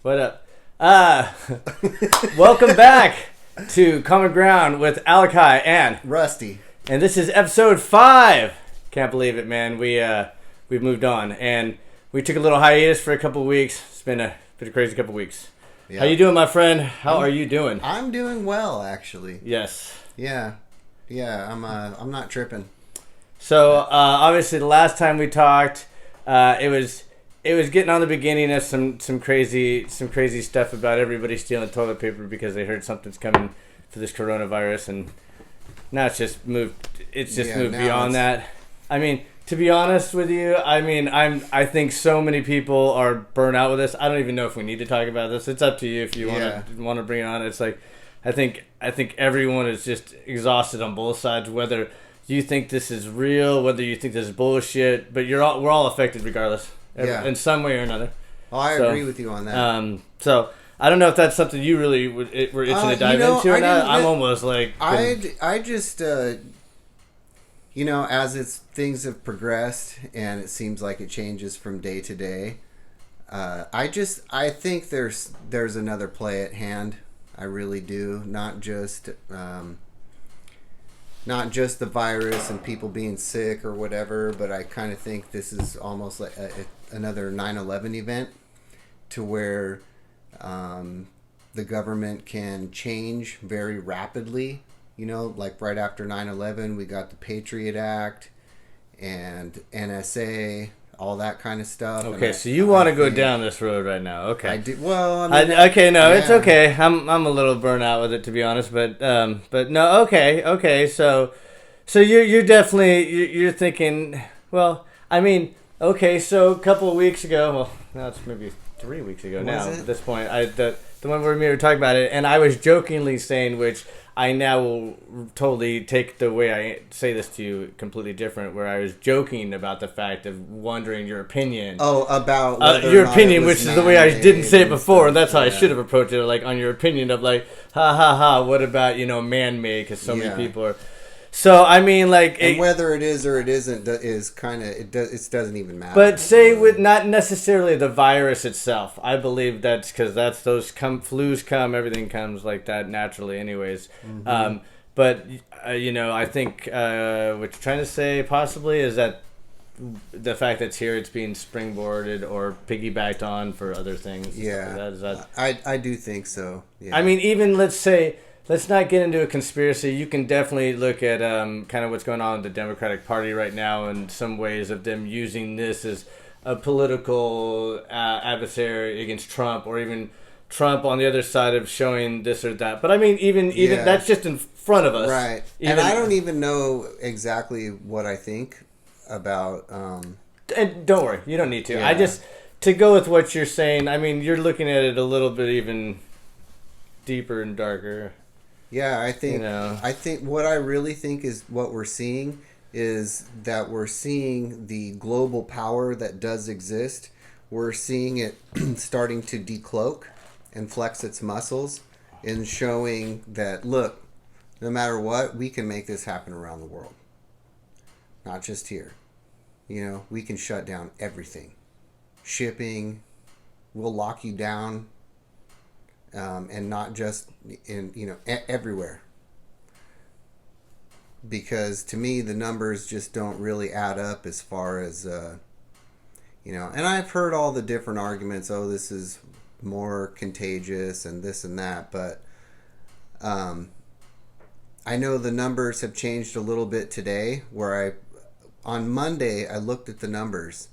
What up? Welcome back to Common Ground with Alikai and Rusty. And this is episode 5. Can't believe it, man. We've moved on, and we took a little hiatus for a couple weeks. It's been a crazy couple weeks. Yeah. How you doing, my friend? How are you doing? I'm doing well, actually. Yes. Yeah. I'm not tripping. So obviously, the last time we talked, it was getting on the beginning of some crazy stuff about everybody stealing toilet paper because they heard something's coming for this coronavirus, and now it's just moved. It's just moved beyond that. I mean, to be honest with you, I think so many people are burnt out with this. I don't even know if we need to talk about this. It's up to you if you want to bring it on. It's like I think everyone is just exhausted on both sides, whether you think this is real, whether you think this is bullshit, but we're all affected regardless. In some way or another. Oh, I agree with you on that. So I don't know if that's something you really were itching to dive into or not. I'm almost like I just as things have progressed and it seems like it changes from day to day. I think there's another play at hand. I really do. Not just the virus and people being sick or whatever, but I kind of think this is almost like another 9/11 event to where the government can change very rapidly. Like right after 9/11, we got the Patriot Act and NSA, all that kind of stuff. Okay, so you want to go down this road right now? Okay, I do. Well, it's okay. I'm a little burnt out with it, to be honest, but no, okay. So you're definitely you're thinking. Well, okay. So a couple of weeks ago, well, now it's maybe 3 weeks ago now. At this point, the one where we were talking about it, and I was jokingly saying, which I now will totally take the way I say this to you completely different, where I was joking about the fact of wondering your opinion. Oh, about whether your opinion, which is the way I didn't say it before, and that's how I should have approached it, like on your opinion of like, ha, what about, man-made, because so many people are... So, and whether it is or it isn't is kind of... It doesn't even matter. But say with not necessarily the virus itself. I believe that's because flus come, everything comes like that naturally anyways. Mm-hmm. But, I think what you're trying to say possibly is that the fact that it's here, it's being springboarded or piggybacked on for other things. Yeah. Is that... I do think so. Yeah. Even let's say... Let's not get into a conspiracy. You can definitely look at kind of what's going on in the Democratic Party right now and some ways of them using this as a political adversary against Trump, or even Trump on the other side of showing this or that. But even that's just in front of us. Right. And I don't even know exactly what I think about... And don't worry, you don't need to. Yeah. To go with what you're saying, you're looking at it a little bit even deeper and darker. Yeah, I think what I really think is what we're seeing is that we're seeing the global power that does exist. We're seeing it starting to decloak and flex its muscles and showing that, look, no matter what, we can make this happen around the world. Not just here. We can shut down everything. Shipping, we'll lock you down. And not just in everywhere, because to me the numbers just don't really add up as far as and I've heard all the different arguments. Oh, this is more contagious and this and that, but I know the numbers have changed a little bit today. Where on Monday I looked at the numbers,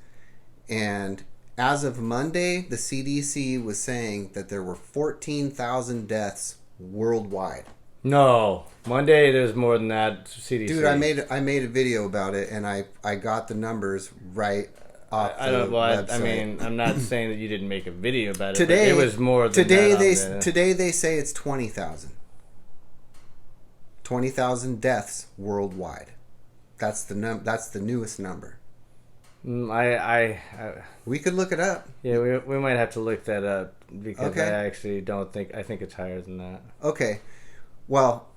and as of Monday, the CDC was saying that there were 14,000 deaths worldwide. No, Monday there's more than that. CDC. Dude, I made a video about it, and I got the numbers right off the website. I'm not saying that you didn't make a video about it. Today, but it was more than that. Today they say it's 20,000. 20,000 deaths worldwide. That's the newest number. We could look it up. Yeah, we might have to look that up, because I actually don't think... I think it's higher than that. Okay. Well,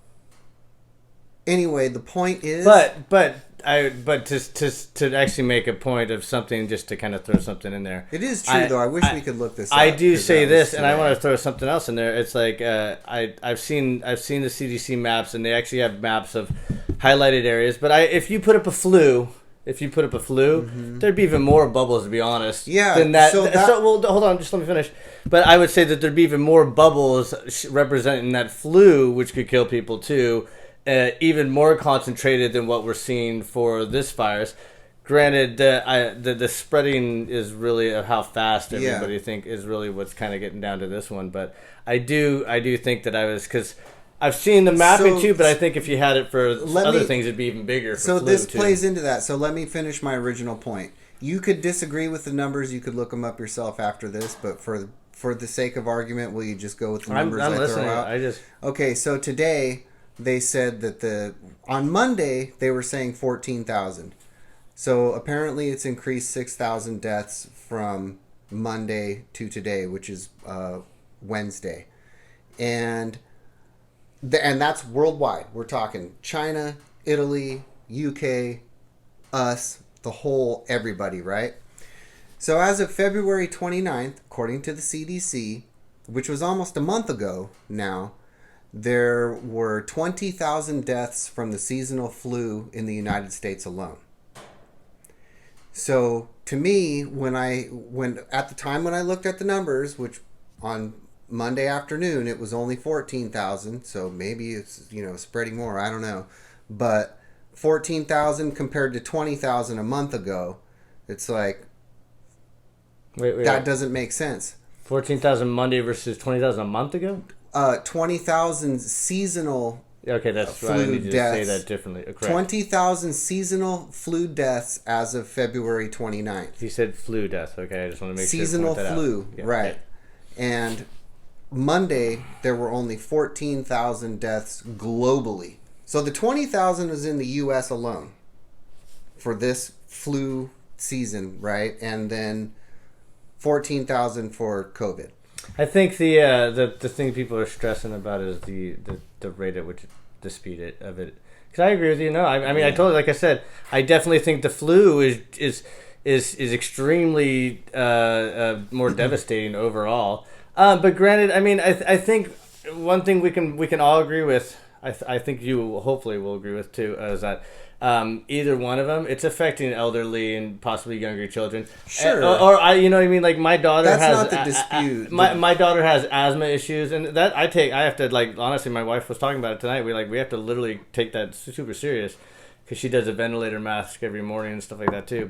anyway, the point is... But but to actually make a point of something, just to kind of throw something in there. It is true, though. I wish we could look this up. I do say this, and I want to throw something else in there. It's like I've seen the CDC maps, and they actually have maps of highlighted areas. But if you put up a flu, there'd be even more bubbles, to be honest. Yeah. Than that. Well, hold on, just let me finish. But I would say that there'd be even more bubbles representing that flu, which could kill people too. Even more concentrated than what we're seeing for this virus. Granted, the spreading is really how fast everybody think is really what's kind of getting down to this one. But I do think that because I've seen the mapping too, but I think if you had it for other things, it'd be even bigger. So this plays into that. So let me finish my original point. You could disagree with the numbers. You could look them up yourself after this, but for the sake of argument, will you just go with the numbers I'm I listening. throw out? Okay, so today they said that on Monday they were saying 14,000. So apparently it's increased 6,000 deaths from Monday to today, which is Wednesday, and that's worldwide. We're talking China, Italy, UK, us, the whole everybody, right? So as of February 29th, according to the CDC, which was almost a month ago now, there were 20,000 deaths from the seasonal flu in the United States alone. So to me, at the time when I looked at the numbers, which on Monday afternoon it was only 14,000, so maybe it's spreading more, I don't know, but 14,000 compared to 20,000 a month ago, it's like that doesn't make sense. 14,000 Monday versus 20,000 a month ago? 20,000 seasonal. Okay, that's flu right. I need to deaths. say that differently. Correct. 20,000 seasonal flu deaths as of February 29th. You said flu deaths. Okay, I just want to make seasonal sure. Seasonal flu, yeah, right. Okay. And Monday, there were only 14,000 deaths globally. So the 20,000 was in the U.S. alone for this flu season, right? And then 14,000 for COVID. I think the thing people are stressing about is the rate at which the speed of it. Because I agree with you. No, I mean, I totally, like I said, I definitely think the flu is extremely more devastating overall. But granted, I mean, I think one thing we can all agree with. I think you hopefully will agree with too, is that either one of them, it's affecting elderly and possibly younger children. Sure. Or you know what I mean? Like my daughter That's has. not the dispute. My daughter has asthma issues, and that I have to, like, honestly, my wife was talking about it tonight. We have to literally take that super serious because she does a ventilator mask every morning and stuff like that too.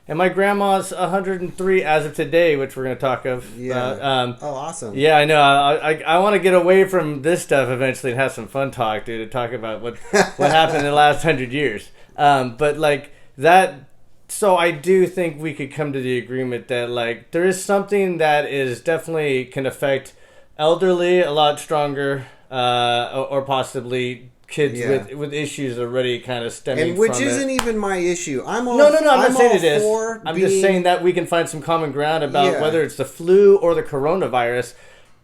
And my grandma's 103 as of today, which we're going to talk of. Yeah. Awesome. Yeah, I know. I want to get away from this stuff eventually and have some fun talk, dude, to talk about what happened in the last 100 years. But like that, so I do think we could come to the agreement that, like, there is something that is definitely can affect elderly a lot stronger, or possibly kids with issues already kind of stemming from it. Which isn't even my issue. I'm not saying it is. I'm just saying that we can find some common ground about whether it's the flu or the coronavirus.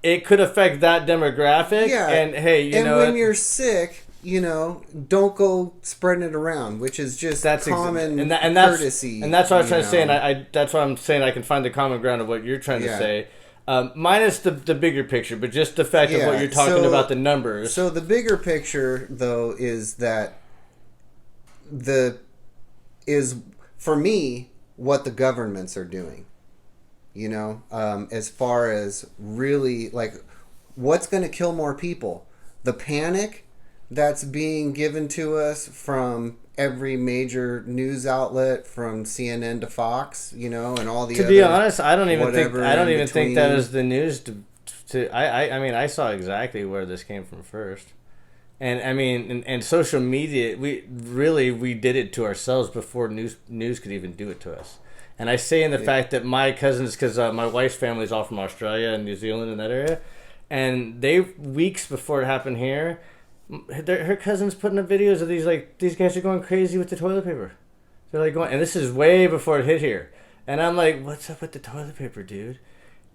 It could affect that demographic. Yeah. And hey, when you're sick, don't go spreading it around, which is just common courtesy. And that's what I was trying to say. And that's what I'm saying. I can find the common ground of what you're trying to say. Minus the bigger picture, but just the fact of what you're talking about, the numbers. So the bigger picture, though, is that for me what the governments are doing. As far as really, like, what's going to kill more people? The panic that's being given to us from every major news outlet, from CNN to Fox, and all the. To be honest, I don't even think that is the news. I mean, I saw exactly where this came from first, and I mean, and social media. We did it to ourselves before news could even do it to us. And I say in the fact that my cousins, because my wife's family is all from Australia and New Zealand and that area, and weeks before it happened here. Her cousins putting up videos of these guys are going crazy with the toilet paper. They're like going, and this is way before it hit here. And I'm like, what's up with the toilet paper, dude?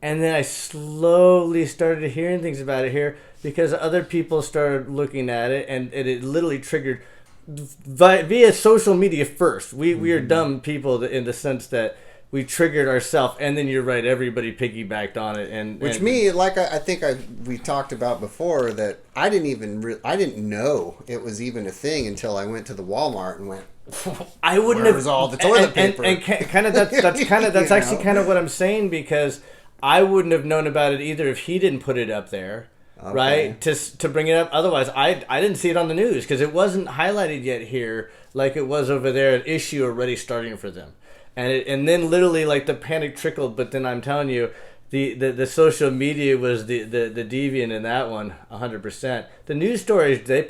And then I slowly started hearing things about it here because other people started looking at it, and it literally triggered via social media first. We are dumb people in the sense that we triggered ourselves, and then you're right, everybody piggybacked on it. I think we talked about before, that I didn't know it was even a thing until I went to the Walmart and went, I wouldn't have all the toilet paper. And kind of that's actually kind of what I'm saying, because I wouldn't have known about it either if he didn't put it up there. Okay. Right, to bring it up. Otherwise, I didn't see it on the news because it wasn't highlighted yet here like it was over there. An issue already starting for them, and then literally like the panic trickled. But then I'm telling you, the social media was the deviant in that one 100%. The news stories they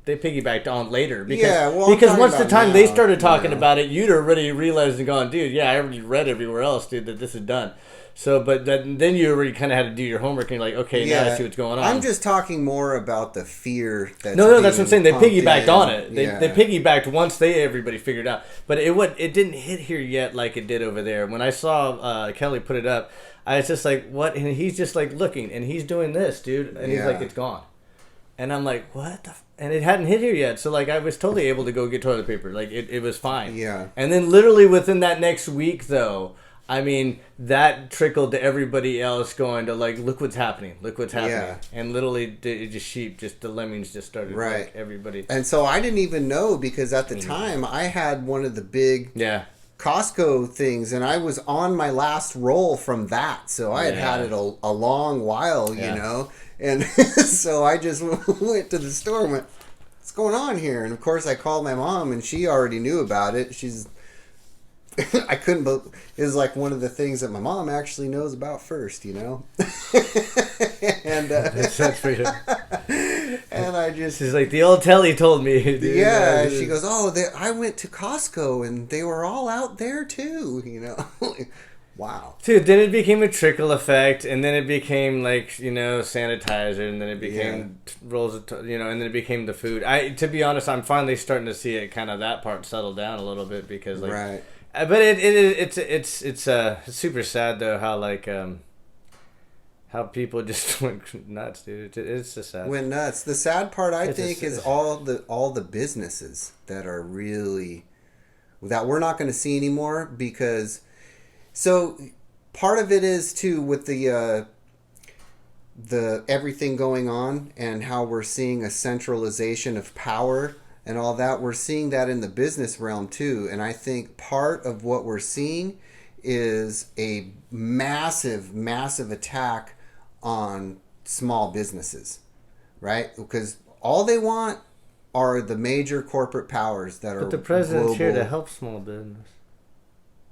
piggybacked on later because once the time they started talking about it, you'd already realized and gone, dude, yeah, I already read everywhere else, dude, that this is done. So, but then you already kind of had to do your homework, and you're like, okay, now I see what's going on. I'm just talking more about the fear that's No, that's what I'm saying. They piggybacked on it. They piggybacked once everybody figured out. But it didn't hit here yet like it did over there. When I saw Kelly put it up, I was just like, what? And he's just like looking, and he's doing this, dude. And he's like, it's gone. And I'm like, what the and it hadn't hit here yet. So, like, I was totally able to go get toilet paper. Like, it was fine. Yeah. And then literally within that next week, though, I mean, that trickled to everybody else going to, like, look what's happening. Look what's happening. Yeah. And literally, the lemmings just started, like, everybody. And so I didn't even know because at the time, I had one of the big Costco things, and I was on my last roll from that. So I had it a long while, you know. And so I just went to the store and went, what's going on here? And, of course, I called my mom, and she already knew about it. I couldn't believe it was like one of the things that my mom actually knows about first, you know. And that's for you. And she's like, the old telly told me. Dude. Yeah, she goes, I went to Costco and they were all out there too, you know. Wow. Dude, then it became a trickle effect, and then it became like, you know, sanitizer, and then it became rolls of, you know, and then it became the food. To be honest, I'm finally starting to see it kind of that part settle down a little bit because like. Right. But it's super sad though how like how people just went nuts, dude. It's just sad. Went nuts. The sad part I think is all the businesses that are really that we're not going to see anymore because so part of it is too with the everything going on and how we're seeing a centralization of power. And all that, we're seeing that in the business realm too. And I think part of what we're seeing is a massive, massive attack on small businesses, right? Because all they want are the major corporate powers that are But the president's here to help small business.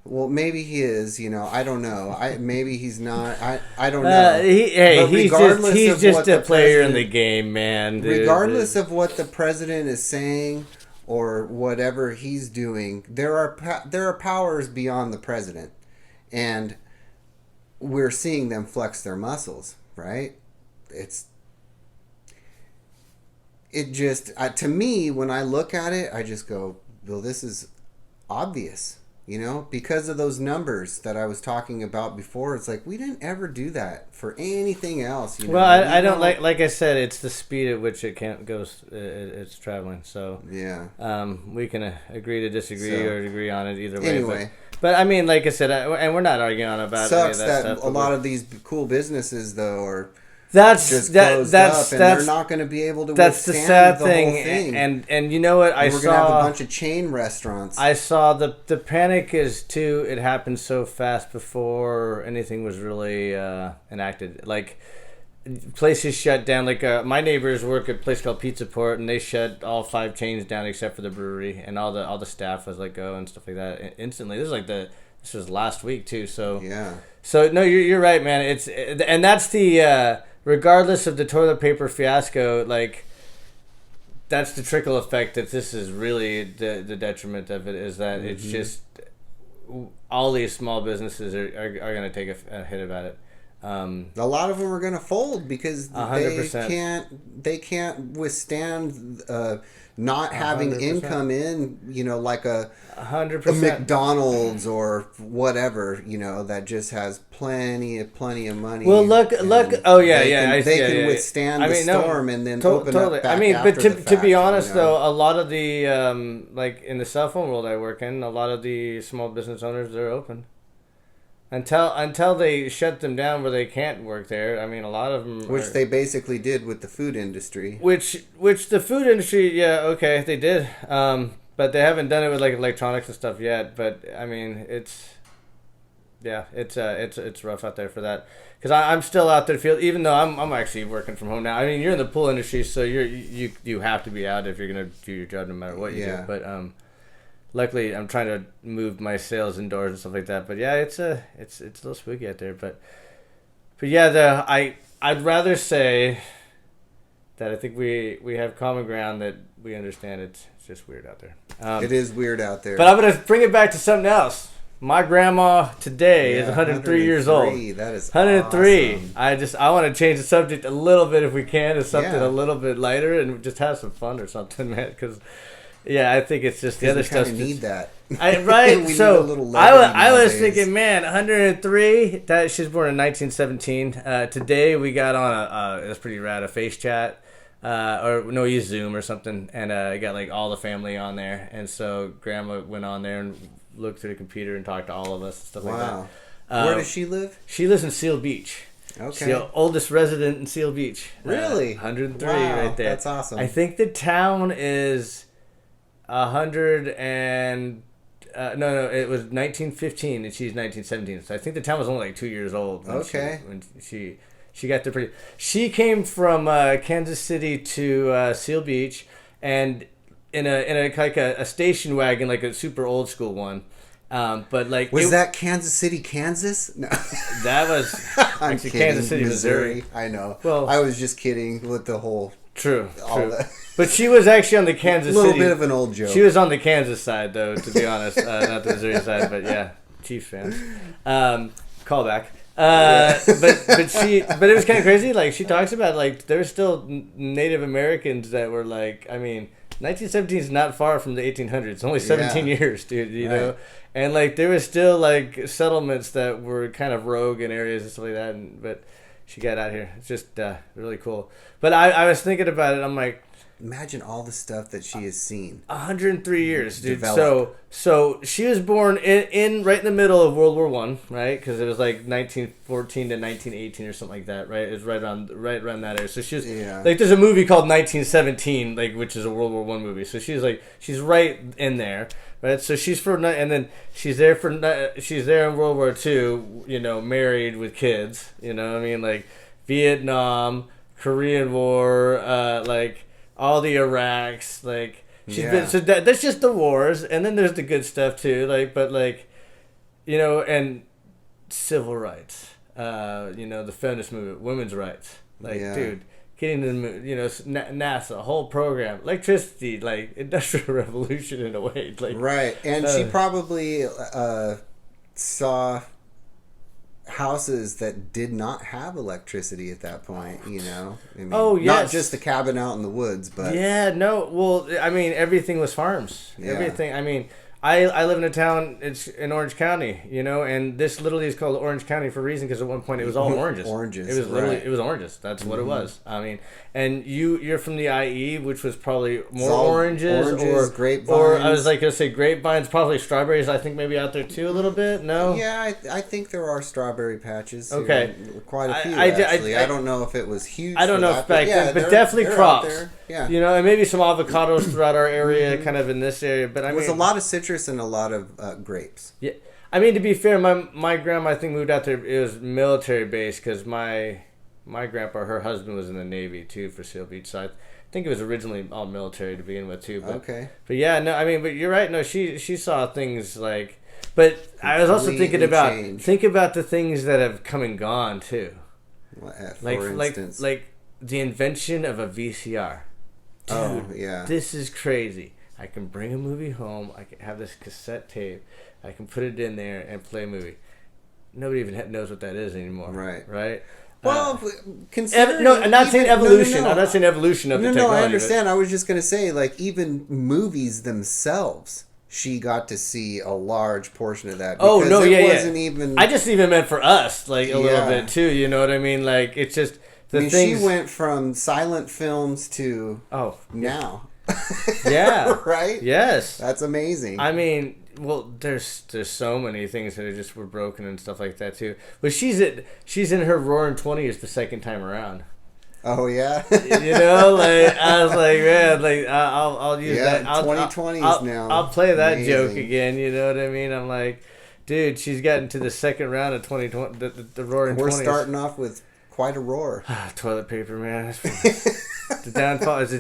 Well, maybe he is, you know, I don't know. Maybe he's not. I don't know. He's just a player in the game, man. Dude. Regardless of what the president is saying or whatever he's doing, there are powers beyond the president. And we're seeing them flex their muscles, right? It just, to me, when I look at it, I just go, well, this is obvious. You know, because of those numbers that I was talking about before, it's like we didn't ever do that for anything else. You know? Well, I don't like I said, it's the speed at which it it's traveling. So yeah, we can agree to disagree or agree on it either way. Anyway, but I mean, like I said, and we're not arguing on about any of that stuff. A lot of these cool businesses though are. That's they're not going to be able to. That's the sad thing, and you know what? We're going to have a bunch of chain restaurants. I saw the panic is too. It happened so fast before anything was really enacted. Like places shut down. Like my neighbors work at a place called Pizza Port, and they shut all 5 chains down except for the brewery, and all the staff was let go and stuff like that instantly. This was last week too. So yeah. So no, you're right, man. And that's the. Regardless of the toilet paper fiasco, like that's the trickle effect that this is really the detriment of it is that it's just all these small businesses are going to take a hit about it. A lot of them are going to fold because 100%. they can't withstand not having 100%. income in, like a 100%. a McDonald's or whatever, that just has plenty of money. Well, look. Oh yeah, they can withstand the storm and then open totally. up back But after the to be fact, honest though, a lot of the like in the cell phone world I work in, a lot of the small business owners, they're open. Until they shut them down where they can't work there. I mean, a lot of them... Which they basically did with the food industry. Which the food industry, yeah, okay, they did. But they haven't done it with, like, electronics and stuff yet. But, I mean, it's rough out there for that. Because I'm still out there field, even though I'm actually working from home now. I mean, you're in the pool industry, so you have to be out if you're going to do your job no matter what you do. But... luckily, I'm trying to move my sales indoors and stuff like that. But yeah, it's a little spooky out there. But yeah, I'd rather say that I think we have common ground, that we understand it's just weird out there. It is weird out there. But I'm gonna bring it back to something else. My grandma today is 103 years old. That is 103. Awesome. I want to change the subject a little bit if we can to something a little bit lighter and just have some fun or something, man. Because yeah, I think it's just the other stuff. We need that. Right. So I was nowadays. thinking, man, 103. That she's born in 1917. Today we got on it was pretty rad, a face chat, we used Zoom or something, and I got like all the family on there, and so Grandma went on there and looked through the computer and talked to all of us and stuff like that. Where does she live? She lives in Seal Beach. Okay. She's the oldest resident in Seal Beach. Really? 103 wow, right there. That's awesome. I think the town is 100 and no, it was 1915 and she's 1917. So I think the town was only like 2 years old when she got there pretty. She came from Kansas City to Seal Beach, and in a like a station wagon, like a super old school one. But like was that Kansas City, Kansas? No, that was actually Kansas City, Missouri. I know. Well, I was just kidding with the whole. True. But she was actually on the Kansas City. A little bit of an old joke. She was on the Kansas side, though, to be honest. Not the Missouri side, but yeah, Chiefs fans. Callback. But it was kind of crazy. Like, she talks about, like, there were still Native Americans that were, like, I mean, 1917 is not far from the 1800s. It's only 17 years, dude, you know? And, like, there was still, like, settlements that were kind of rogue in areas and stuff like that, but she got out here. It's just really cool. But I was thinking about it. I'm like, imagine all the stuff that she has seen. 103 years, dude. So she was born in right in the middle of World War I, right? Because it was like 1914 to 1918 or something like that, right? It was right around that area. So she was like, there's a movie called 1917, like, which is a World War I movie. So she's right in there, right? So she's and then she's there in World War II, you know, married with kids, you know what I mean? Like Vietnam, Korean War, like all the Iraqs, like she's been. So that's just the wars, and then there's the good stuff too, like, but like, you know, and civil rights, you know, the feminist movement, women's rights, like, dude, getting them, you know, NASA, whole program, electricity, like industrial revolution in a way, like, right, and she probably saw houses that did not have electricity at that point, you know. I mean, not just the cabin out in the woods, but well, I mean, everything was farms. Everything. I mean, I live in a town. It's in Orange County, you know, and this literally is called Orange County for a reason, because at one point it was all oranges. It was literally it was oranges. That's what it was. I mean, and you're from the IE, which was probably more oranges or grapevines. Or I was like gonna say grapevines, probably strawberries. I think maybe out there too a little bit. No. Yeah, I think there are strawberry patches. Okay, quite a few actually. I don't know if it was huge. I don't know if back then, but definitely crops. Yeah, you know, and maybe some avocados throughout our area, kind of in this area. But I mean, it was a lot of citrus and a lot of grapes. Yeah, I mean, to be fair, my grandma, I think, moved out there. It was military base, because my grandpa, her husband, was in the Navy too for Seal Beach. So I think it was originally all military to begin with too. But, but yeah, no, I mean, but you're right. No, she saw things like. But I was also thinking about the things that have come and gone too. For instance, like the invention of a VCR. Dude, this is crazy. I can bring a movie home. I can have this cassette tape. I can put it in there and play a movie. nobody even knows what that is anymore. Right. Well, I'm not saying evolution. No. I'm not saying evolution of the technology. No, I understand. I was just going to say, like, even movies themselves, she got to see a large portion of that. Oh, no, wasn't even... I just even meant for us, like, a little bit, too. You know what I mean? Like, it's just... she went from silent films to now. Yeah. Right? Yes. That's amazing. I mean... Well, there's so many things that just were broken and stuff like that too. But she's in her roaring 20s the second time around. Oh yeah. You know, like I was like, man, like I'll use that. 2020s now. I'll play that joke again. You know what I mean? I'm like, dude, she's gotten to the second round of 2020, the roaring 20s. We're starting off with quite a roar. Toilet paper, man. The downfall is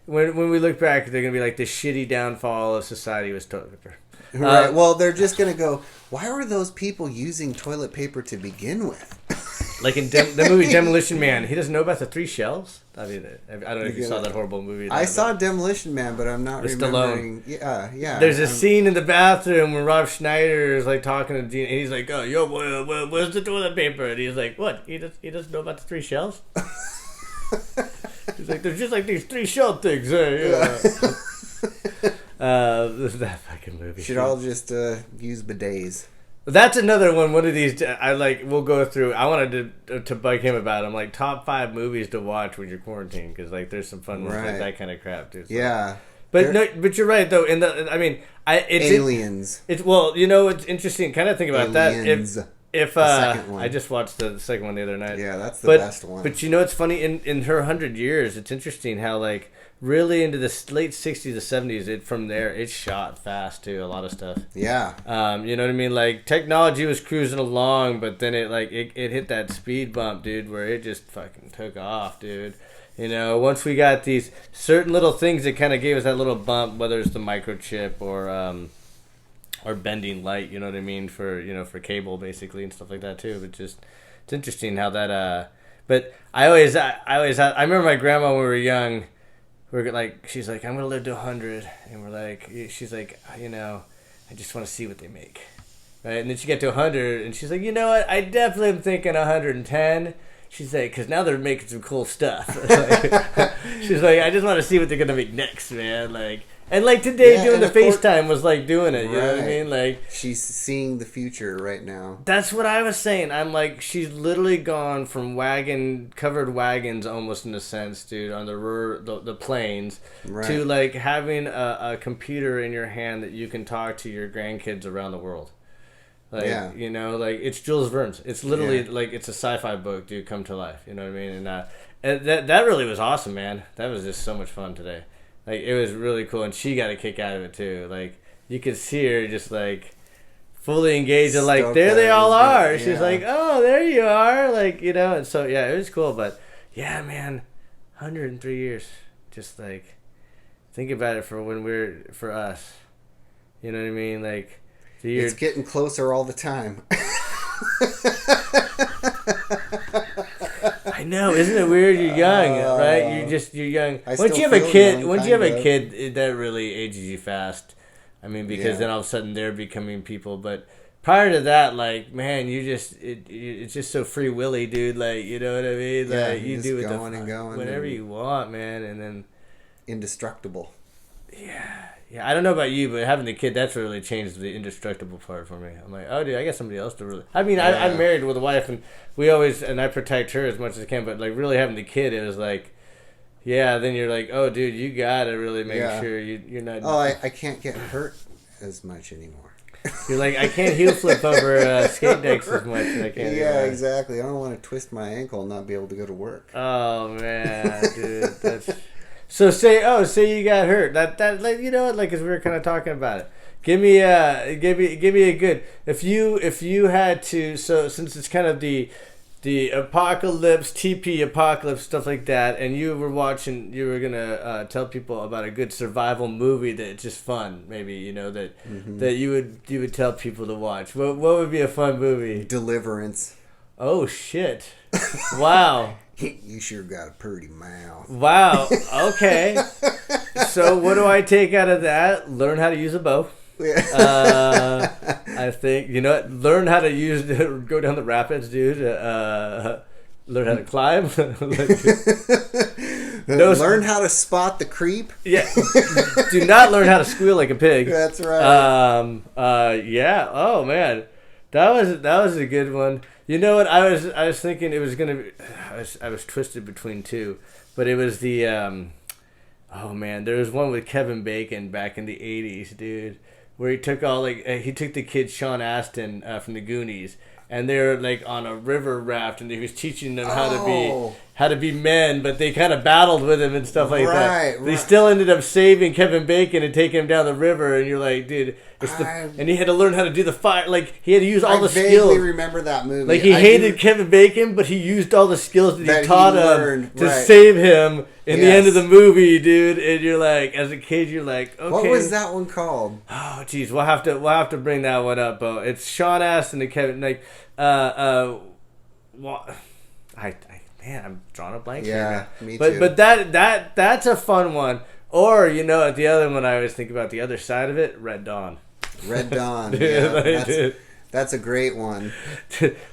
when we look back, they're gonna be like the shitty downfall of society was toilet paper. Right. Well, they're just going to go, why were those people using toilet paper to begin with? Like in the movie Demolition Man, he doesn't know about the 3 shells? I mean, I don't know if you saw that horrible movie. I saw Demolition Man, but I'm not remembering. Stallone. Yeah. There's a scene in the bathroom where Rob Schneider is like talking to Dean, and he's like, oh, yo, where's the toilet paper? And he's like, what? He doesn't know about the 3 shells? He's like, there's just like these 3 shell things. That fucking movie. Should all just use bidets. That's another one. One of these, we'll go through. I wanted to bug him about them, like top 5 movies to watch when you're quarantined, because like there's some fun ones like that kind of crap too. So. Yeah, but you're right though. It's Aliens. It's it's interesting. Kind of think about Aliens. that. If I just watched the second one the other night. Yeah, that's the best one. But it's funny in her 100 years. It's interesting how like. Really into the late 60s to 70s, from there, it shot fast, too, a lot of stuff. Yeah. You know what I mean? Like, technology was cruising along, but then it hit that speed bump, dude, where it just fucking took off, dude. You know, once we got these certain little things that kind of gave us that little bump, whether it's the microchip or bending light, you know what I mean, for cable, basically, and stuff like that, too. But just, it's interesting how that, but I remember my grandma when we were young, we're like, she's like, I'm gonna live to 100, and we're like, she's like, I just want to see what they make, right? And then she get to 100, and she's like, you know what? I definitely am thinking 110. She's like, because now they're making some cool stuff. She's like, I just want to see what they're gonna make next, man. Like, and like today, doing the FaceTime was like doing it. You know what I mean? Like, she's seeing the future right now. That's what I was saying. I'm like, she's literally gone from covered wagons almost in a sense, dude, on the plains, to like having a computer in your hand that you can talk to your grandkids around the world. Like, like it's Jules Verne's. It's literally like it's a sci-fi book, dude, come to life. You know what I mean? And that really was awesome, man. That was just so much fun today. Like, it was really cool, and she got a kick out of it, too. Like, you could see her just, like, fully engaged, and, like, there they all are. She's like, oh, there you are. Like, and so, yeah, it was cool. But, yeah, man, 103 years. Just, like, think about it for us. You know what I mean? Like, it's getting closer all the time. I know, isn't it weird? You're young, right? You're young. Once you have a kid, that really ages you fast. I mean, because then all of a sudden they're becoming people. But prior to that, like, man, it's just so free willy, dude. Like, you know what I mean? Yeah, like, you do whatever you want, man, and then indestructible. Yeah, I don't know about you, but having the kid, that's really changed the indestructible part for me. I'm like, oh, dude, I got somebody else to really... I mean, I'm married with a wife, and I protect her as much as I can, but, like, really having the kid, it was like, then you're like, oh, dude, you gotta really make sure you're not... Oh, I can't get hurt as much anymore. You're like, I can't heel flip over skate decks as much as I can. Yeah, exactly. I don't want to twist my ankle and not be able to go to work. Oh, man, dude, that's... So say you got hurt. That like, you know what, like, as we were kind of talking about it. Give me a good, if you had to, so since it's kind of the apocalypse, TP apocalypse, stuff like that, and you were gonna tell people about a good survival movie that's just fun, maybe, that you would tell people to watch. What would be a fun movie? Deliverance. Oh shit! Wow. You sure got a pretty mouth. Wow. Okay. So what do I take out of that? Learn how to use a bow. I think learn how to go down the rapids, dude. Learn how to climb. Learn how to spot the creep. Yeah. Do not learn how to squeal like a pig. That's right. Yeah. Oh man, that was a good one. You know what? I was thinking it was gonna be. I was twisted between two, but it was the. Oh man, there was one with Kevin Bacon back in the '80s, dude, where he took the kid Sean Astin from the Goonies, and they're like on a river raft, and he was teaching them how to be men, but they kind of battled with him and stuff like that. They still ended up saving Kevin Bacon and taking him down the river, and you're like, dude, and he had to learn how to do the fire, like he had to use all the skills. I vaguely remember that movie. Like he hated Kevin Bacon, but he used all the skills that he taught him to save him in the end of the movie, dude. And you're like, as a kid, you're like, okay. What was that one called? Oh, jeez, we'll have to bring that one up, Bo. It's Sean Astin and Kevin, like, Man, I'm drawing a blank. Yeah, me too. But that's a fun one. Or the other one I always think about the other side of it, Red Dawn. Red Dawn. Yeah, that's a great one.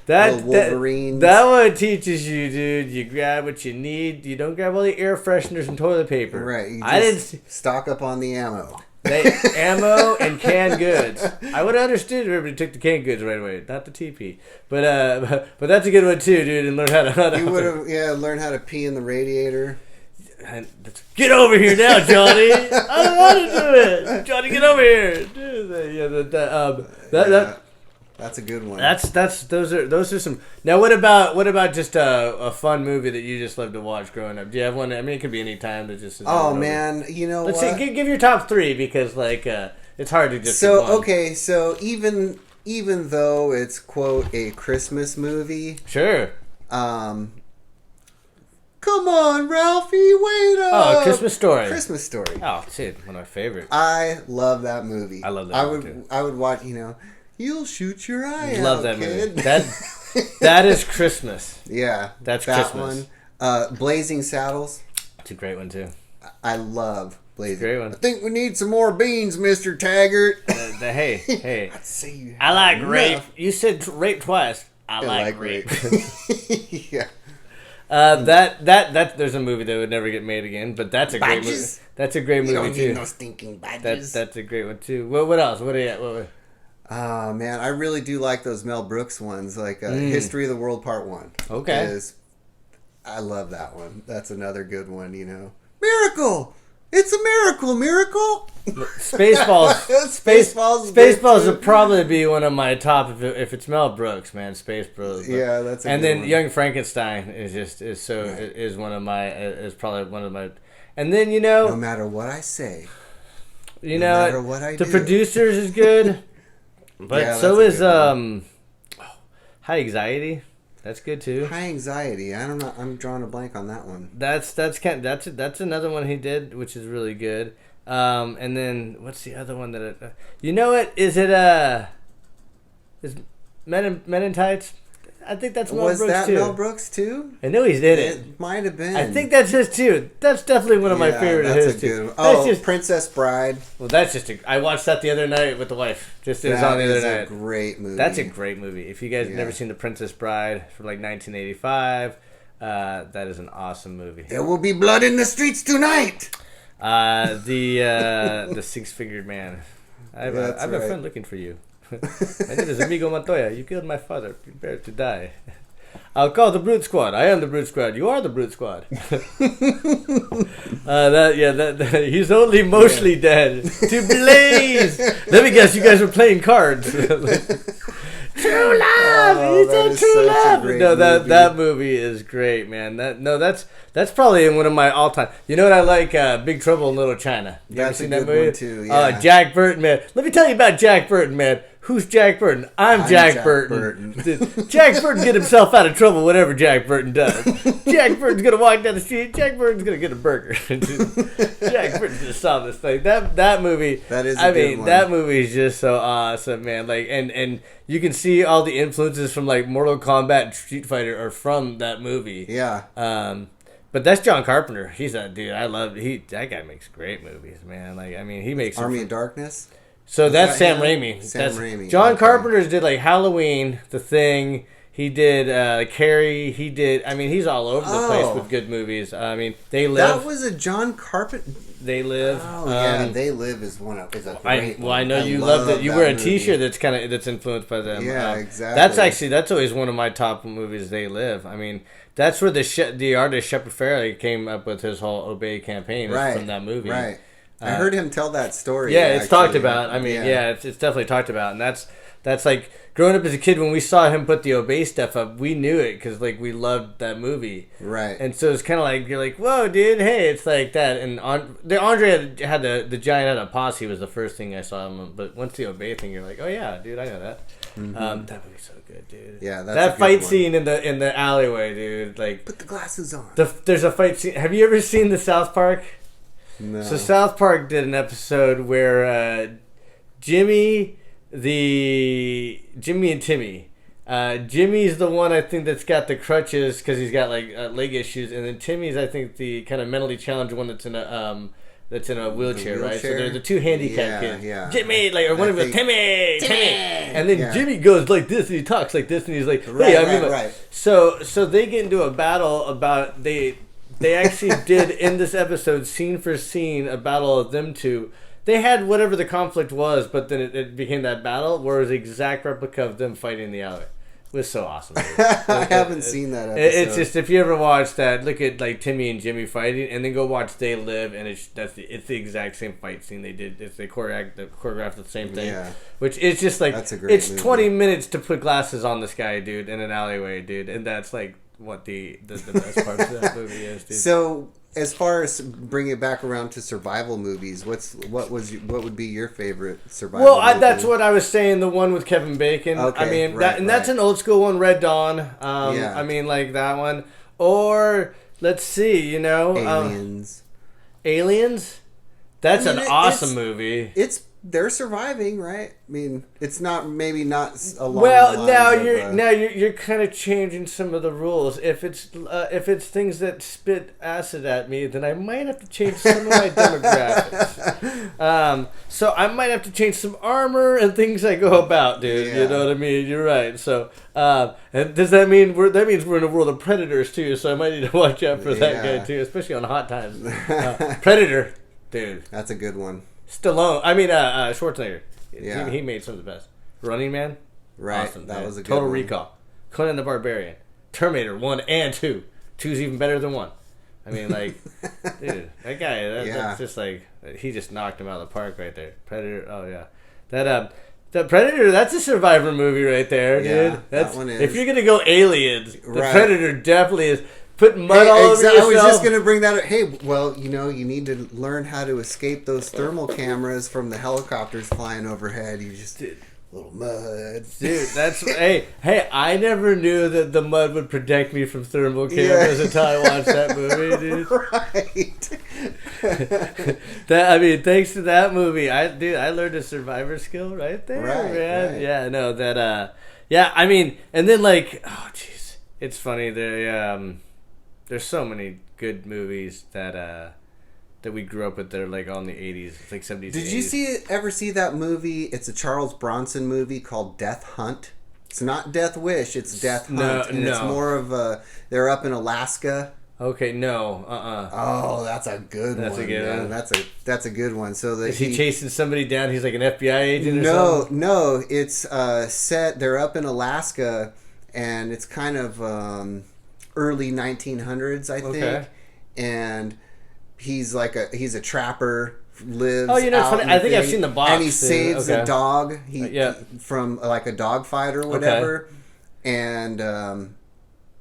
Wolverines. That one teaches you, dude. You grab what you need. You don't grab all the air fresheners and toilet paper. Right. You just stock up on the ammo. Ammo and canned goods. I would have understood if everybody took the canned goods right away, not the TP. But that's a good one too, dude. And learn how to. You would have learn how to pee in the radiator. Get over here now, Johnny. I don't want to do it. Johnny, get over here. Dude, that's a good one. Those are some. Now, what about just a fun movie that you just love to watch growing up? Do you have one? I mean, it could be any time that just. Oh man, you know. Let's see. Give your top three because it's hard to just. So even though it's quote a Christmas movie, sure. Come on, Ralphie, wait up! Oh, Christmas Story. Christmas Story. Oh, shit, one of my favorites. I love that movie. I love that movie too. I would watch. You'll shoot your eye out. Love that kid. movie. That is Christmas. Yeah, that's that Christmas. One. Blazing Saddles. It's a great one too. I love Blazing. Great one. I think we need some more beans, Mr. Taggart. Hey. I'd say you. I like rape. You said rape twice. I like rape. Yeah. There's a movie that would never get made again, but that's a great movie. That's a great movie don't too. Need no stinking badges. That's a great one too. What else? What are you at? Oh man, I really do like those Mel Brooks ones, like History of the World Part 1. Okay. I love that one. That's another good one. Miracle. It's a miracle. Spaceballs. Spaceballs would probably be one of my top if it's Mel Brooks, man. Spaceballs. Yeah, that's. And then one. Young Frankenstein is one of my is probably one of my. And then no matter what I say, no matter what I do, the Producers is good, but so is High Anxiety. That's good too. High Anxiety. I don't know. I'm drawing a blank on that one. That's another one he did, which is really good. And then what's the other one that? Is Men in Tights? I think that's Mel Brooks too. Was that Mel Brooks too? I know he did it. It might have been. I think that's his too. That's definitely one of my favorite of his too. Princess Bride. Well, I watched that the other night with the wife. It was on the other night. That's a great movie. That's a great movie. If you guys have never seen The Princess Bride from 1985, that is an awesome movie. There will be blood in the streets tonight. The Six-Fingered Man. I have a friend looking for you. My name is Amigo Montoya. You killed my father. Prepare to die. I'll call the Brute Squad. I am the Brute Squad. You are the Brute Squad. He's only mostly dead. To blaze. Let me guess. You guys were playing cards. True love. He said true love. No, that movie is great, man. That's probably one of my all time. You know what I like? Big Trouble in Little China. You ever seen that movie? One too, yeah. Jack Burton, man. Let me tell you about Jack Burton, man. Who's Jack Burton? I'm Jack Burton. Jack Burton get himself out of trouble whatever Jack Burton does. Jack Burton's gonna walk down the street. Jack Burton's gonna get a burger. Jack Burton's gonna solve this thing. That movie. That is. Good one. That movie is just so awesome, man. And you can see all the influences from Mortal Kombat and Street Fighter are from that movie. Yeah. But that's John Carpenter. He's a dude. I love. That guy makes great movies, man. He makes Army of Darkness. So that's Sam Raimi. Sam Raimi. John Carpenter's did like Halloween, The Thing. He did Carrie. He did. I mean, he's all over the place with good movies. I mean, They Live. That was a John Carpenter. They Live. Oh yeah, They Live is a great one. I know you love it. You wear a T-shirt that's influenced by them. Yeah, exactly. That's always one of my top movies. They Live. I mean, that's where the artist Shepard Fairey came up with his whole Obey campaign from that movie. Right. I heard him tell that story. Yeah, it's talked about. I mean, it's definitely talked about, and that's like growing up as a kid when we saw him put the Obey stuff up, we knew it because like we loved that movie. Right. And so it's kind of like you're like, whoa, dude, hey, it's like that. And Andre had the Giant Had a Posse was the first thing I saw him, but once the Obey thing, you're like, oh yeah, dude, I know that. Mm-hmm. That movie's so good, dude. Yeah, that fight scene in the alleyway, dude. Like, put the glasses on. There's a fight scene. Have you ever seen the South Park? No. So South Park did an episode where Jimmy and Timmy. Jimmy's the one I think that's got the crutches because he's got like leg issues, and then Timmy's I think the kind of mentally challenged one that's in a wheelchair, right? So they're the two handicapped kids. Yeah. Jimmy, like, or one of them, Timmy, and then Jimmy goes like this, and he talks like this, and he's like, hey, right. So they get into a battle about They actually did, in this episode, scene for scene, a battle of them two. They had whatever the conflict was, but then it became that battle, where it was an exact replica of them fighting in the alleyway. It was so awesome. I haven't seen that episode. It's just, if you ever watch that, look at like Timmy and Jimmy fighting, and then go watch They Live, and it's the exact same fight scene they did. They choreographed the same thing. Yeah. Which is just like, that's a great movie. 20 minutes to put glasses on this guy, dude, in an alleyway, dude, and that's like what the best part of that movie is, dude. So, as far as bringing it back around to survival movies, what would be your favorite survival movie? That's what I was saying, the one with Kevin Bacon. Okay, I mean, that's an old school one, Red Dawn. I mean, like that one. Or, let's see, Aliens? That's an awesome movie. They're surviving, right? I mean, it's not along now you're kind of changing some of the rules. If it's things that spit acid at me, then I might have to change some of my demographics. So I might have to change some armor and things I go about, dude. Yeah. You know what I mean? You're right. So and does that mean we're in a world of predators too? So I might need to watch out for that guy too, especially on hot times. Predator, dude. That's a good one. Stallone. I mean, Schwarzenegger. Yeah. He made some of the best. Running Man. Right. Awesome. That was a good Total one. Recall. Conan the Barbarian. Terminator 1 and 2. 2's even better than 1. I mean, like, dude, that guy, that's just like, he just knocked him out of the park right there. Predator, oh yeah. That Predator, that's a survivor movie right there, dude. That one is. If you're going to go aliens, the Predator definitely is. Put mud all over yourself. I was just going to bring that up. Hey, well, you need to learn how to escape those thermal cameras from the helicopters flying overhead. You just did a little mud. Dude, that's... hey, I never knew that the mud would protect me from thermal cameras until I watched that movie, dude. Right. Thanks to that movie, I learned a survivor skill right there, man. Right. Yeah, no, and then like, oh, jeez. It's funny, there's so many good movies that we grew up with that are like on the 80s. It's like 70s. Did you ever see that movie? It's a Charles Bronson movie called Death Hunt. It's not Death Wish, it's Death Hunt. It's more of they're up in Alaska. Okay, no. Oh, that's a good one. That's a good one. That's a good one. So is he chasing somebody down? He's like an FBI agent or something? No, it's set they're up in Alaska and it's kind of early 1900s, I think. Okay. And he's a trapper, lives it's funny. I think I've seen the box. And he saves a dog from like a dog fight or whatever. Okay. And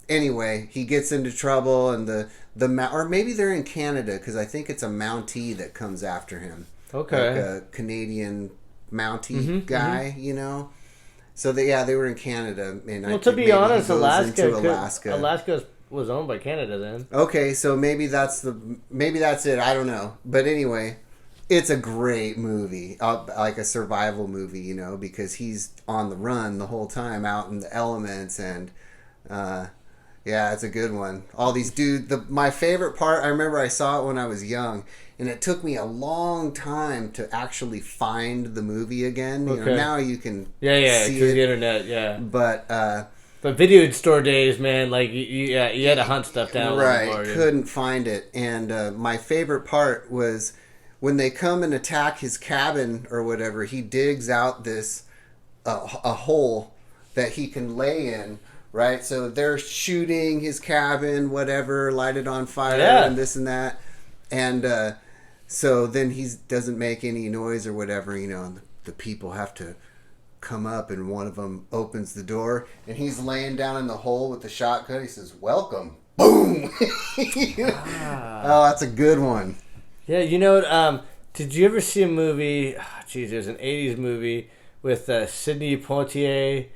anyway, he gets into trouble and or maybe they're in Canada because I think it's a Mountie that comes after him. Okay. Like a Canadian Mountie guy, So they were in Canada, and to be honest, Alaska was owned by Canada then. Okay, so maybe that's it. I don't know, but anyway, it's a great movie, like a survival movie, because he's on the run the whole time, out in the elements, and Yeah, it's a good one. All these dudes. My favorite part, I remember I saw it when I was young, and it took me a long time to actually find the movie again. You know, now you can see through the internet, yeah. But video store days, man, like you had to hunt stuff down. Right, couldn't find it. And my favorite part was when they come and attack his cabin or whatever. He digs out this a hole that he can lay in. Right, so they're shooting his cabin, whatever, light it on fire, and this and that, and so then he doesn't make any noise or whatever, you know. And the people have to come up, and one of them opens the door, and he's laying down in the hole with the shotgun. He says, "Welcome!" Boom! Oh, that's a good one. Yeah, you know, did you ever see a movie? There's an '80s movie with Sidney Poitier.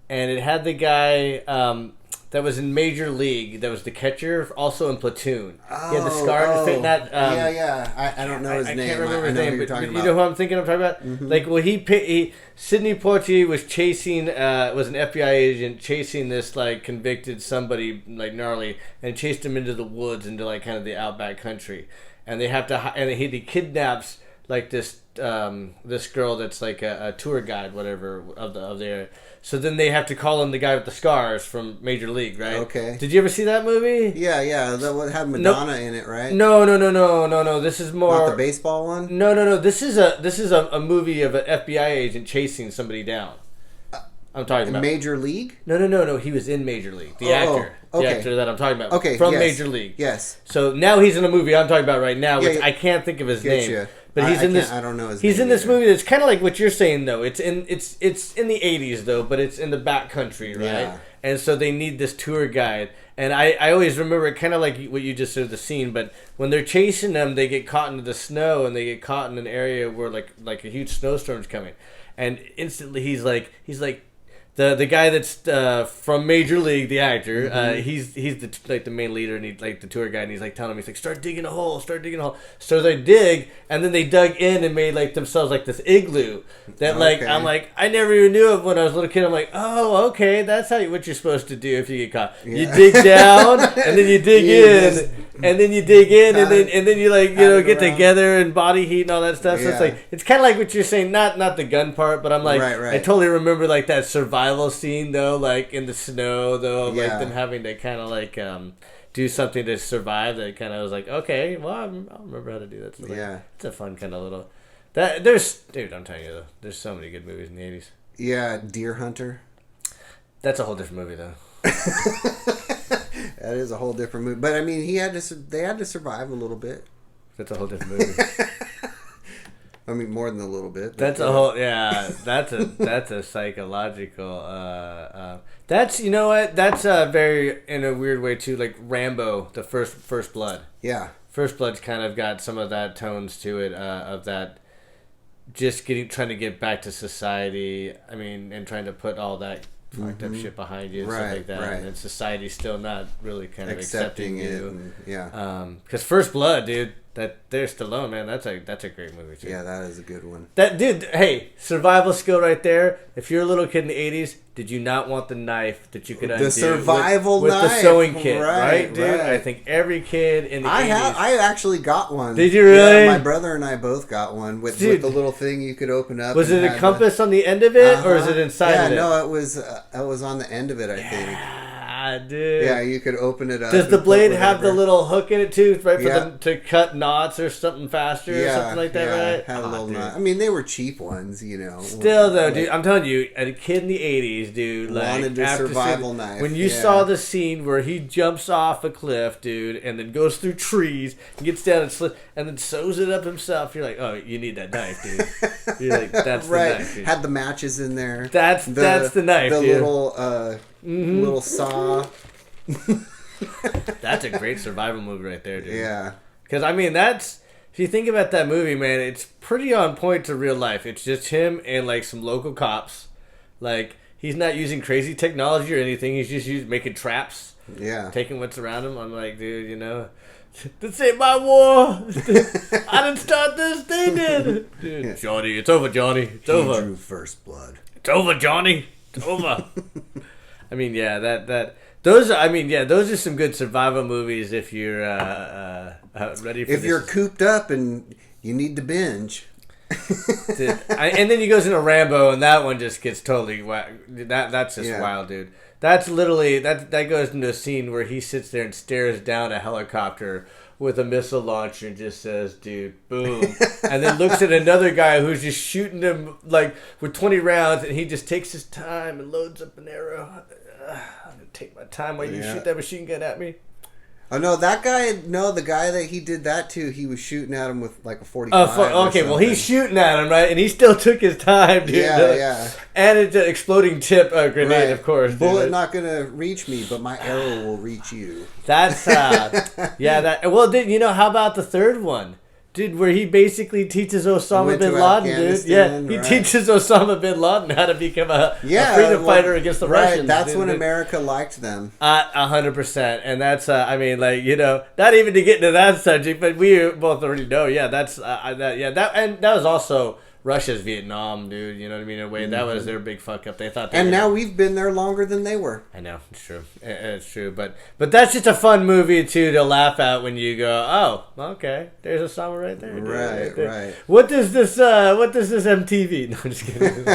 And it had the guy that was in Major League, that was the catcher, also in Platoon. He had the scar on his face. I don't know his name. I can't remember his name, but you know who I'm thinking of talking about? Mm-hmm. Like, well, Sidney Poitier was chasing, was an FBI agent chasing this, like, convicted somebody, like, gnarly, and chased him into the woods, into, like, kind of the outback country. And they have to, and he kidnaps, like, this girl that's, like, a tour guide, whatever, of the area. So then they have to call in the guy with the scars from Major League, right? Okay. Did you ever see that movie? Yeah. That would have Madonna in it, right? No. This is more not the baseball one. No. This is a movie of an FBI agent chasing somebody down. I'm talking about Major League. No. He was in Major League. The actor. Okay. The actor that I'm talking about. Okay. From Major League. Yes. So now he's in a movie I'm talking about right now, which I can't think of his name. You. But he's in this. I don't know his name. He's in this movie that's kind of like what you're saying, though. It's in the 80s, though, but it's in the back country, right? Yeah. And so they need this tour guide. And I always remember it kind of like what you just said, the scene. But when they're chasing them, they get caught into the snow, and they get caught in an area where like a huge snowstorm's coming, and instantly he's like. The guy that's from Major League, the actor, he's the main leader, and he's like the tour guide, and he's like telling him, he's like, start digging a hole. So they dig, and then they dug in and made like themselves like this igloo that I'm like, I never even knew of when I was a little kid. I'm like, oh, okay, that's what you're supposed to do if you get caught. Yeah. You dig down, and then you dig in, and then you dig in, and then you like get together and body heat and all that stuff. So it's like it's kind of like what you're saying, not the gun part, but I'm like, I totally remember like that survival scene though, like in the snow though, like them having to kind of like do something to survive. That kind of was like, okay, well, I'll remember how to do that. So like, it's a fun kind of little. I'm telling you though, there's so many good movies in the '80s. Yeah, Deer Hunter. That's a whole different movie though. That is a whole different movie, but I mean, they had to survive a little bit. That's a whole different movie. I mean, more than a little bit. That's a whole, that's a psychological, that's, you know what, that's very, in a weird way too, like Rambo, the First Blood. Yeah. First Blood's kind of got some of that tones to it, of that, just trying to get back to society, I mean, and trying to put all that fucked up shit behind you and stuff like that, and then society's still not really kind of accepting you. Because First Blood, dude, that there's Stallone, man, that's a great movie too. Yeah, that is a good one. That dude, hey, survival skill right there. If you're a little kid in the '80s, did you not want the knife that you could undo? The survival with knife the sewing kit, right, dude? Right. I think every kid in the '80s. I actually got one. Did you really? Yeah, my brother and I both got one with the little thing you could open up. Was it a compass on the end of it, or is it inside of it? No, it was on the end of it, I think. Dude. Yeah, you could open it up. Does the blade have the little hook in it too, right, for them to cut knots or something faster or something like that, right? Had a little knot. I mean, they were cheap ones, you know. Still though, dude, I'm telling you, a kid in the '80s, dude, wanted a survival knife. When you saw the scene where he jumps off a cliff, dude, and then goes through trees, and gets down and slips, and then sews it up himself, you're like, oh, you need that knife, dude. You're like, that's the knife, dude. Had the matches in there. That's the knife, the dude. Little saw. That's a great survival movie right there, dude. Yeah. Because, I mean, if you think about that movie, man, it's pretty on point to real life. It's just him and, like, some local cops. Like, he's not using crazy technology or anything. He's just making traps. Yeah. Taking what's around him. I'm like, dude, you know, this ain't my war. I didn't start this. They did. Dude, Johnny, it's over, Johnny. It's over. He drew first blood. It's over, Johnny. It's over. I mean, yeah, Those are some good survival movies if you're ready for if you're cooped up and you need to binge. Dude, and then he goes into Rambo, and that one just gets totally wild. That's just wild, dude. That's literally that goes into a scene where he sits there and stares down a helicopter with a missile launcher and just says, "Dude, boom," and then looks at another guy who's just shooting him like with 20 rounds, and he just takes his time and loads up an arrow. I'm gonna take my time while you shoot that machine gun at me. Oh no, that guy! No, the guy that he did that to, he was shooting at him with like a 45. Okay, well he's shooting at him, right? And he still took his time, dude. Yeah. And it's an exploding tip grenade, right. Of course. Bullet not gonna reach me, but my arrow will reach you. That's Well, dude, how about the third one? Dude, where he basically teaches Osama bin Laden, dude. Yeah, he teaches Osama bin Laden how to become a freedom fighter against the Russians. That's when America liked them. 100%. And that's, not even to get into that subject, but we both already know. Yeah, that's, that was also Russia's Vietnam, dude. You know what I mean? In a way, mm-hmm. That was their big fuck up. They thought. Now we've been there longer than they were. I know, it's true. It's true, but that's just a fun movie too to laugh at when you go, oh, okay, there's Osama right there. Dude, right there. What does this MTV? No, I'm just kidding.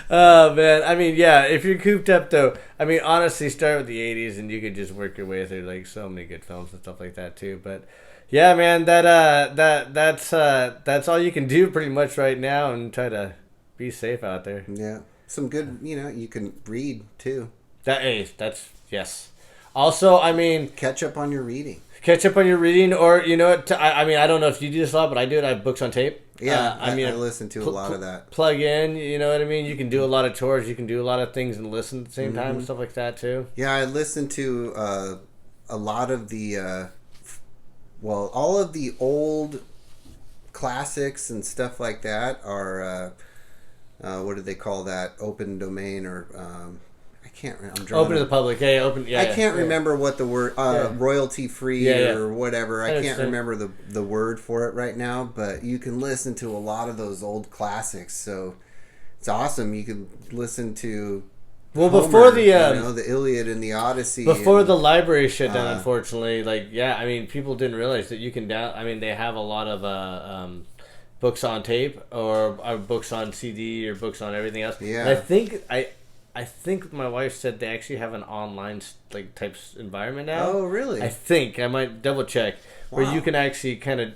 Oh man, if you're cooped up though, honestly, start with the '80s and you could just work your way through like so many good films and stuff like that too, but. Yeah, man, that's all you can do pretty much right now, and try to be safe out there. Yeah, some good, you can read too. That's yes. Also, catch up on your reading. Or I don't know if you do this a lot, but I do it. I have books on tape. Yeah, I listen to a lot of that. Plug in, you know what I mean? You can do a lot of chores, you can do a lot of things and listen at the same time and stuff like that too. Yeah, I listen to a lot of the. All of the old classics and stuff like that are, what do they call that? Open domain or, I can't remember. Open to the public. Yeah, open. Yeah, I can't remember what the word, royalty free or whatever. I can't remember the word for it right now, but you can listen to a lot of those old classics. So it's awesome. You can listen to Homer, before the the Iliad and the Odyssey, before the library shut down, unfortunately, people didn't realize that you can they have a lot of books on tape or books on CD or books on everything else. Yeah, and I think my wife said they actually have an online type environment now. Oh, really? I think I might double check where you can actually kind of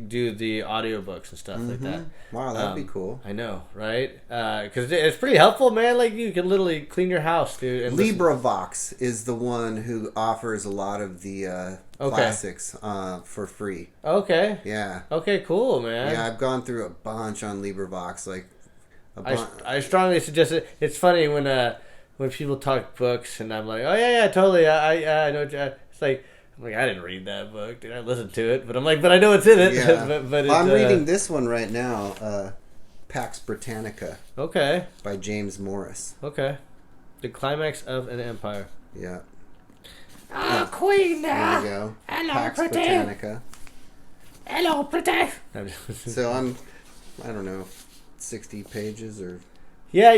do the audiobooks and stuff like that. Wow, that'd be cool. I know, right? Because it's pretty helpful, man. Like, you can literally clean your house, dude. And LibriVox is the one who offers a lot of the classics for free. Okay. Yeah. Okay, cool, man. Yeah, I've gone through a bunch on LibriVox. I strongly suggest it. It's funny when people talk books, and I'm like, oh, yeah, totally. I know. It's like... I didn't read that book, dude. I listened to it, but I'm like, but I know it's in it. Yeah. but I'm reading this one right now, Pax Britannica. Okay. By James Morris. Okay. The Climax of an Empire. Yeah. Queen now. There you go. Hello, Pax pretty. Britannica. Hello, pretty. So I'm, I don't know, 60 pages or... Yeah,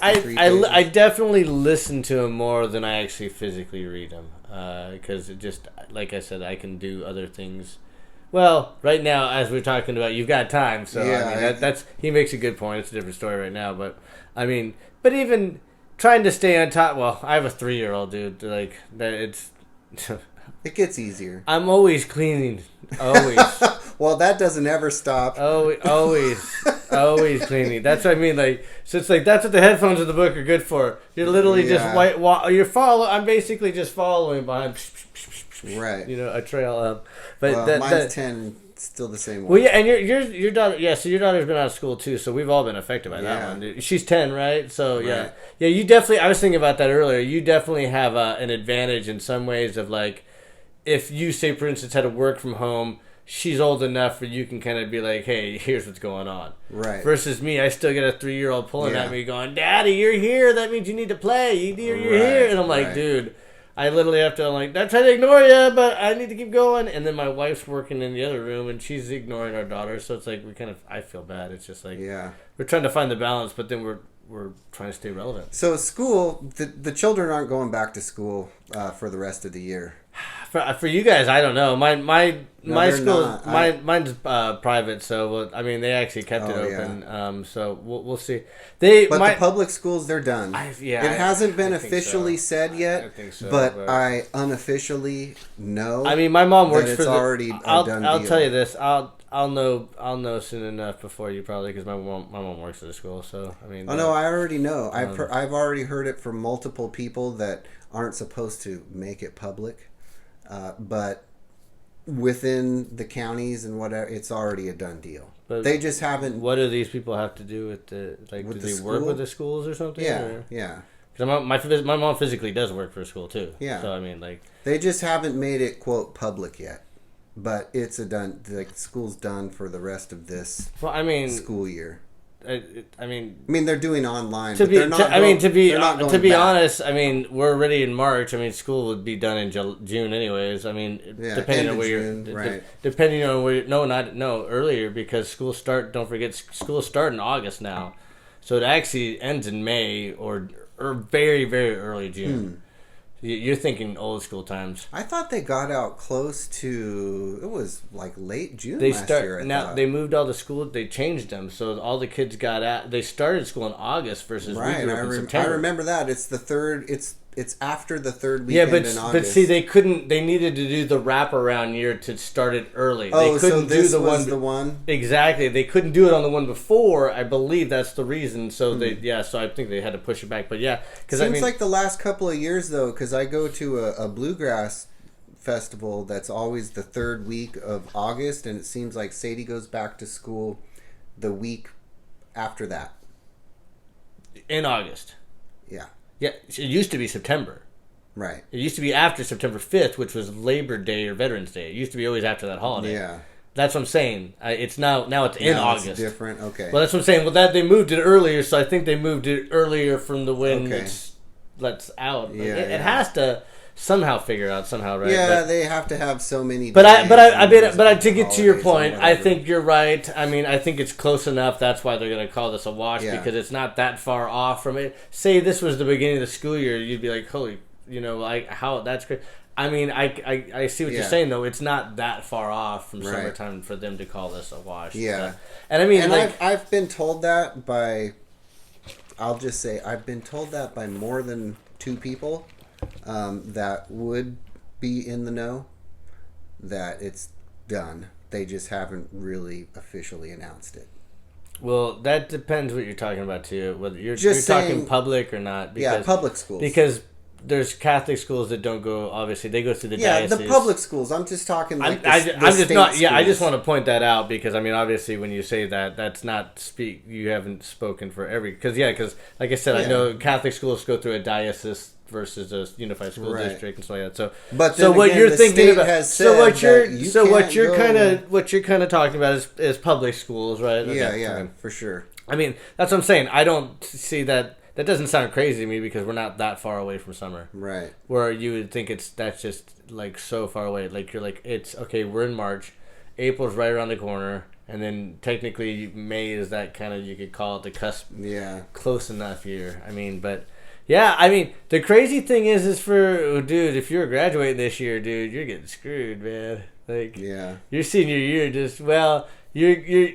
I definitely listen to them more than I actually physically read them. Because it just, like I said, I can do other things. Well, right now, as we're talking about, you've got time. So, that's he makes a good point. It's a different story right now. But, but even trying to stay on top, well, I have a 3-year-old, dude. Like, that it's... It gets easier. I'm always cleaning. Always. Well, that doesn't ever stop. Always cleaning. That's what I mean. So it's that's what the headphones of the book are good for. You're literally just I'm basically just following behind. Right. A trail. But mine's 10. Still the same way. Well, yeah, and your daughter. Yeah, so your daughter's been out of school too. So we've all been affected by that one. Dude. She's 10, right? So yeah. You definitely. I was thinking about that earlier. You definitely have an advantage in some ways of if you say, for instance, had to work from home. She's old enough where you can kind of be like, hey, here's what's going on. Right. Versus me, I still get a 3-year-old pulling at me going, Daddy, you're here. That means you need to play. You're here. And I'm like, dude, I literally have to, I'm trying to ignore you, but I need to keep going. And then my wife's working in the other room, and she's ignoring our daughter. So it's I feel bad. It's just we're trying to find the balance, but then we're we're trying to stay relevant. So school, the children aren't going back to school for the rest of the year. For you guys, I don't know. My school, mine's private, so they actually kept it open. Yeah. So we'll see. The public schools, they're done. It hasn't been officially said yet, I think so, but I unofficially know. I mean, my mom works for already a done deal. I'll tell you this. I'll know soon enough before you probably, because my mom works at the school. So I mean. Oh no, I already know. I've already heard it from multiple people that aren't supposed to make it public. But within the counties and whatever, it's already a done deal. But they just haven't. What do these people have to do with do they work with the schools or something? Yeah. Because my mom physically does work for a school too. Yeah. So I mean, they just haven't made it quote public yet. But it's school's done for the rest of this. School year. I mean, they're doing online. To be honest, we're already in March. School would be done in June, anyways. Depending on where you're, depending on where. Earlier, because school start. Don't forget, school start in August now, so it actually ends in May or very, very early June. You're thinking old school times. I thought they got out close to, it was late June last year. They moved all the schools. They changed them, so all the kids got out. They started school in August versus in September. I remember that. It's the third. It's after the third weekend in August. But see, they couldn't. They needed to do the wraparound year to start it early. Oh, they couldn't so this do was the one. Exactly. They couldn't do it on the one before. I believe that's the reason. So So I think they had to push it back. But yeah, because seems like the last couple of years though, because I go to a bluegrass festival that's always the third week of August, and it seems like Sadie goes back to school the week after that. In August. Yeah. Yeah, it used to be September. Right. It used to be after September 5th, which was Labor Day or Veterans Day. It used to be always after that holiday. Yeah. That's what I'm saying. It's now it's in August. It's different. Okay. Well, that's what I'm saying. Well, that they moved it earlier, so I think they moved it earlier from the when it's out. Yeah, it has to somehow figure out somehow, right? Yeah, they have to have so many. But to get to your point, I think you're right. I think it's close enough. That's why they're going to call this a wash, because it's not that far off from it. Say this was the beginning of the school year, you'd be like, holy, how that's great. I see what you're saying though. It's not that far off from summertime for them to call this a wash. Yeah, and I've been told that by. I'll just say I've been told that by more than two people. That would be in the know that it's done. They just haven't really officially announced it. Well, that depends what you're talking about too. Whether you're talking public or not. Because, public schools. Because there's Catholic schools that don't go. Obviously, they go through the diocese. The public schools. I'm just talking I just want to point that out because obviously when you say that, that's not you haven't spoken for every because like I said, I know Catholic schools go through a diocese versus a unified school district and stuff like that. So, but what you're thinking about, what you're kind of talking about is public schools, right? Okay. For sure. That's what I'm saying. I don't see that. That doesn't sound crazy to me because we're not that far away from summer. Right. Where you would think that's just so far away. You're it's okay. We're in March, April's right around the corner, and then technically May is that kind of you could call it the cusp. Yeah. Close enough year. But. Yeah, the crazy thing is for dude, if you're graduating this year, dude, you're getting screwed, man. Your senior year you're.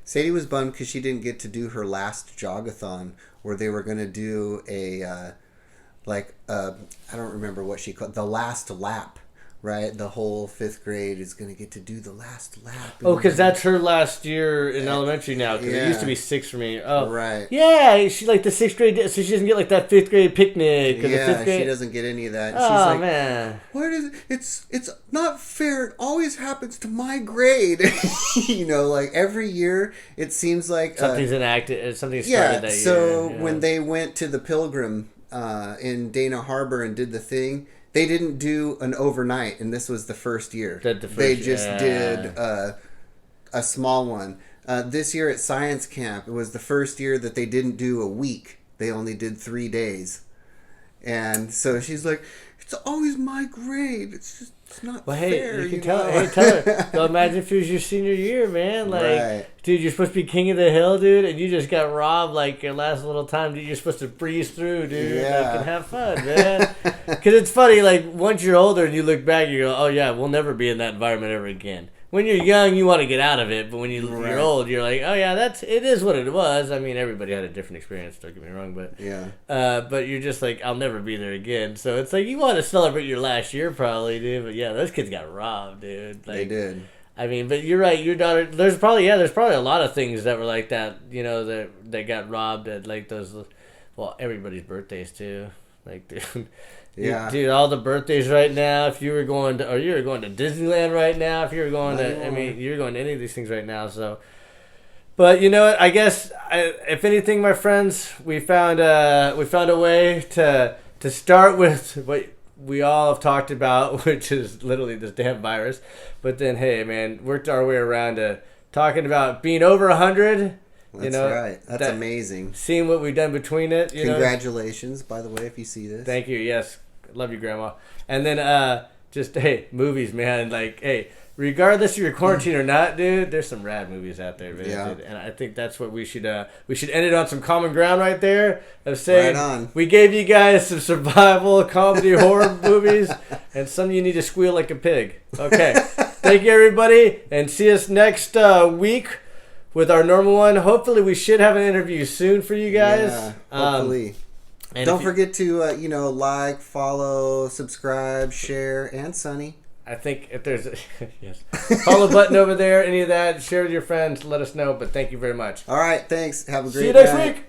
Sadie was bummed because she didn't get to do her last jogathon, where they were going to do I don't remember what she called the last lap. Right, the whole fifth grade is going to get to do the last lap. Oh, because that's her last year in elementary now. Because it used to be 6 for me. Oh, right. Yeah, she the 6th grade, so she doesn't get that 5th grade picnic. Yeah, the 5th grade. She doesn't get any of that. Oh, man. Why does it's not fair? It always happens to my grade. Every year it seems like something's enacted. Something started that year. So when they went to the Pilgrim in Dana Harbor and did the thing. They didn't do an overnight, and this was the first year. They just did a small one. This year at Science Camp, it was the first year that they didn't do a week. They only did 3 days. And so she's like, it's always my grade. It's just It's not well, fair. Hey, you can tell her. Go imagine if it was your senior year, man. Like, right. Dude, you're supposed to be king of the hill, dude, and you just got robbed like your last little time. Dude, you're supposed to breeze through, dude, and have fun, man. Because it's funny, like, once you're older and you look back, you go, oh, yeah, we'll never be in that environment ever again. When you're young, you want to get out of it, but when you're old, you're like, oh yeah, it is what it was. I mean, everybody had a different experience. Don't get me wrong, but but you're just like, I'll never be there again. So it's like you want to celebrate your last year, probably, dude. But yeah, those kids got robbed, dude. Like, they did. I mean, but you're right. Your daughter, there's probably a lot of things that were like that. You know, that got robbed at like those. Well, everybody's birthdays too. Like, dude. Yeah, dude, all the birthdays right now. If you were going to Disneyland right now, if you were going you're going to any of these things right now. So, but you know what? I guess if anything, my friends, we found a way to start with what we all have talked about, which is literally this damn virus. But then, hey, man, worked our way around to talking about being over 100. That's right. That's amazing. Seeing what we've done between it. Congratulations, by the way, if you see this. Thank you. Yes. Love you, Grandma. And then just, hey, movies, man. Like, hey, regardless of your quarantine or not, dude, there's some rad movies out there, man. Yeah. And I think that's what we should end it on some common ground right there of saying, right on. We gave you guys some survival, comedy, horror movies, and some of you need to squeal like a pig. Okay. Thank you, everybody, and see us next week with our normal one. Hopefully, we should have an interview soon for you guys. Yeah, hopefully. And don't forget to, like, follow, subscribe, share, and Sunny. I think if there's follow button over there, any of that, share with your friends, let us know. But thank you very much. All right, thanks. Have a great night. See you next week.